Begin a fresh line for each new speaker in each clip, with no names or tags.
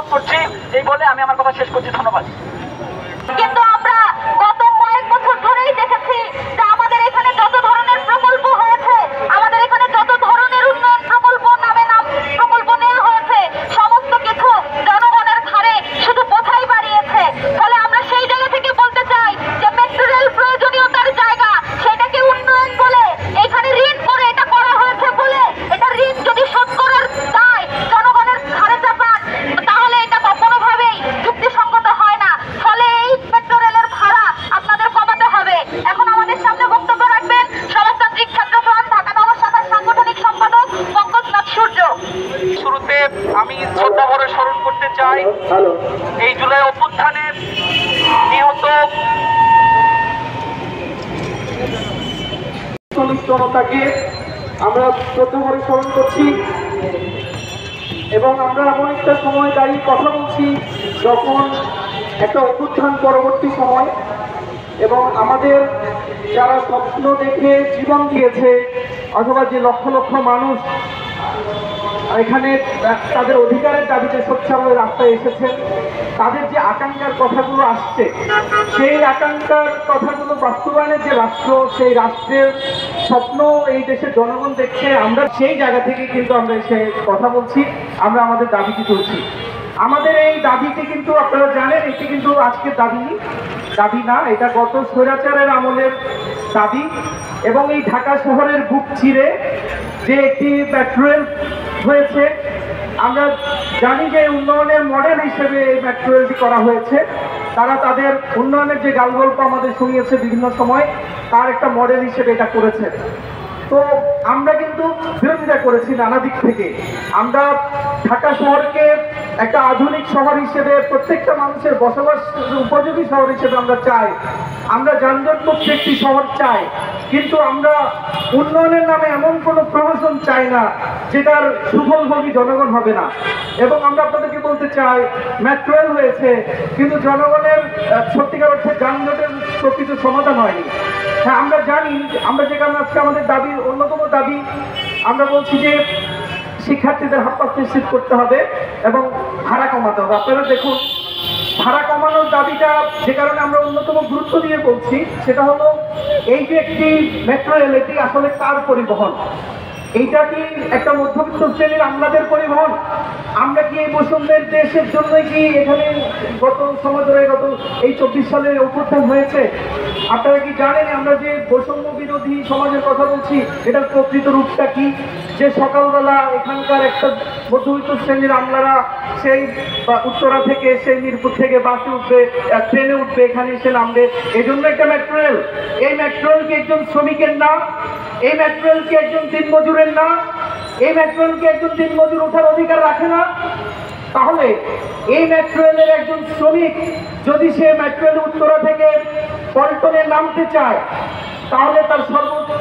অনুরোধ করছি। এই বলে আমি আমার কথা শেষ করছি। ধন্যবাদ।
কিন্তু আমরা গত কয়েক বছর ধরেই দেখেছি যে আমাদের এখানে যত ধরনের প্রকল্প হয়েছে, আমাদের এখানে যত ধরনের উন্নয়ন প্রকল্প প্রকল্প নেওয়া হয়েছে, সমস্ত কিছু জনগণের ঘাড়ে শুধু বোঝাই বাড়িয়েছে। ফলে আমরা সেই জায়গা থেকে বলতে চাই যে মেট্রো রেল প্রয়োজনীয়তার জায়গা, সেটাকে উন্নয়ন বলে এখানে ঋণ করে এটা করা হয়েছে বলে এটা ঋণ যদি শোধ করার দায় জনগণের ঘাড়ে চাপান, তাহলে এটা কোনোভাবেই যুক্তিসঙ্গত হয় না। ফলে এই মেট্রো রেলের ভাড়া আপনাদের কমাতে হবে। এখন আমাদের সামনে বক্তব্য রাখবেন সমাজতান্ত্রিক ছাত্রফ্রন্ট ঢাকা নগর শাখার সাংগঠনিক সম্পাদক পঙ্কজনাথ সূর্য।
শুরুতে আমি শ্রদ্ধা ভরে স্মরণ করতে চাই এই জুলাই অভ্যুত্থানে নিহত জনতাকে আমরা শ্রদ্ধা ভরে স্মরণ করছি। এবং আমরা এমন একটা সময় দাঁড়িয়ে কথা বলছি যখন একটা অভ্যুত্থান পরবর্তী সময়, এবং আমাদের যারা স্বপ্ন দেখে জীবন দিয়েছে অথবা যে লক্ষ লক্ষ মানুষ এখানে তাদের অধিকারের দাবিতে সোচ্চারভাবে রাস্তায় এসেছেন, তাদের যে আকাঙ্ক্ষার কথাগুলো আসছে, সেই আকাঙ্ক্ষার কথাগুলো বাস্তবায়নের যে রাষ্ট্র, সেই রাষ্ট্রের স্বপ্ন এই দেশের জনগণ দেখছে। আমরা সেই জায়গা থেকে কিন্তু আমরা এসে কথা বলছি, আমরা আমাদের দাবিটি তুলছি। আমাদের এই দাবিটি কিন্তু আপনারা জানেন, এটি কিন্তু আজকের দাবি না, এটা গত স্বৈরাচারের আমলের দাবি। এবং এই ঢাকা শহরের বুক চিরে যে একটি মেট্রো রেল হয়েছে, আমরা জানি যে উন্নয়নের মডেল হিসেবে এই মেট্রো রেলটি করা হয়েছে। তারা তাদের উন্নয়নের যে গালগল্প আমাদের শুনিয়েছে বিভিন্ন সময়, তার একটা মডেল হিসেবে এটা করেছে। তো আমরা কিন্তু বিরোধিতা করেছি নানা দিক থেকে। আমরা ঢাকা শহরকে একটা আধুনিক শহর হিসেবে, প্রত্যেকটা মানুষের বসবাস উপযোগী শহর হিসেবে আমরা চাই। আমরা যানজটমুক্ত একটি শহর চাই, কিন্তু আমরা উন্নয়নের নামে এমন কোনো প্রহসন চাই না যেটার সুফলভোগী জনগণ হবে না। এবং আমরা আপনাদেরকে বলতে চাই, মেট্রো রেল হয়েছে কিন্তু জনগণের সত্যিকার অর্থে যানজটের প্রকৃত সমাধান হয়নি। হ্যাঁ, আমরা জানি, আমরা যে কারণে আজকে আমাদের দাবির অন্যতম দাবি, আমরা বলছি যে শিক্ষার্থীদের হাত পাত নিশ্চিত করতে হবে এবং ভাড়া কমাতে হবে। আপনারা দেখুন, ভাড়া কমানোর দাবিটা যে কারণে আমরা অন্যতম গুরুত্ব দিয়ে বলছি, সেটা হলো এই যে একটি মেট্রো রেল, এটি আসলে কার পরিবহন? এইটা কি একটা মধ্যবিত্ত শ্রেণীর আমলাদের পরিবহন? আমরা কি এই বৈষম্যের দেশের জন্যই কি এখানে গত সময় ধরে গত এই 24 সালে অভ্যুত্থান হয়েছে? আপনারা কি জানেন আমরা যে বৈষম্য বিরোধী সমাজের কথা বলছি, এটার প্রকৃত রূপটা কি? যে সকালবেলা এখানকার একটা মধ্যবিত্ত শ্রেণীর আমলারা সেই উত্তরা থেকে, সেই মিরপুর থেকে বাসে উঠবে, ট্রেনে উঠবে, এখানে এসে নামবে, এই জন্য একটা মেট্রো রেল। এই মেট্রো রেল কি একজন শ্রমিকের না? এই মেট্রো রেল কি একজন দিনমজুরের না? এই মেট্রো রেল কি একজন দিনমজুর ওঠার অধিকার রাখে না? তাহলে এই মেট্রো রেলের একজন শ্রমিক যদি সে মেট্রো রেল উত্তরা থেকে পল্টনে নামতে চায়, তাহলে তার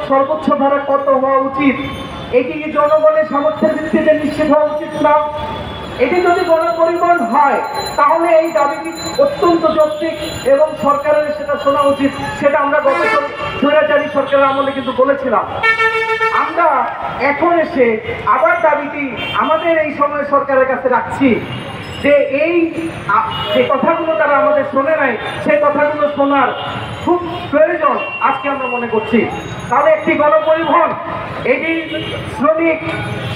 সর্বোচ্চ ভাড়া কত হওয়া উচিত? এটি কি জনগণের সামর্থ্যের ভিত্তিতে নিশ্চিত হওয়া উচিত না? এটি যদি গণপরিবহন হয়, তাহলে এই দাবিটি অত্যন্ত যৌক্তিক এবং সরকারের সেটা শোনা উচিত। সেটা আমরা গত স্বৈরাচারী সরকারের আমলে কিন্তু বলেছিলাম। আমরা এখন এসে আবার দাবিটি আমাদের এই সময় সরকারের কাছে রাখছি যে এই যে কথাগুলো তারা আমাদের শোনে নাই, সেই কথাগুলো শোনার খুব প্রয়োজন আজকে আমরা মনে করছি। তাহলে একটি গণপরিবহন, এটি শ্রমিক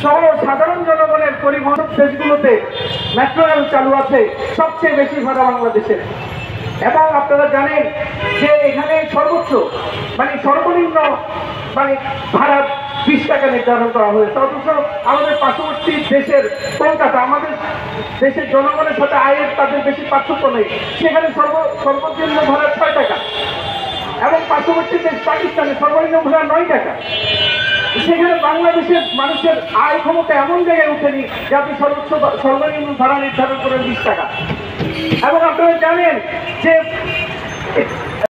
সহ সাধারণ জনগণের পরিবহন। দেশগুলোতে মেট্রো রেল চালু আছে সবচেয়ে বেশি ভাড়া বাংলাদেশে। এবং আপনারা জানেন যে এখানে সর্বোচ্চ সর্বনিম্ন ভাড়া 20 টাকা নির্ধারণ করা হয়েছে। অথচ আমাদের পার্শ্ববর্তী দেশের কলকাতা, আমাদের দেশের জনগণের সাথে আয়ের তাদের বেশি পার্থক্য নেই, সেখানে সর্বনিম্ন ভাড়া 6 টাকা, এবং পার্শ্ববর্তী দেশ পাকিস্তানে সর্বনিম্ন ভাড়া 9 টাকা। সেখানে বাংলাদেশের মানুষের আয় ক্ষমতা এমন জায়গায় উঠেনি যে আপনি সর্বনিম্ন ভাড়া নির্ধারণ করেন 20 টাকা। এবং আপনারা জানেন যে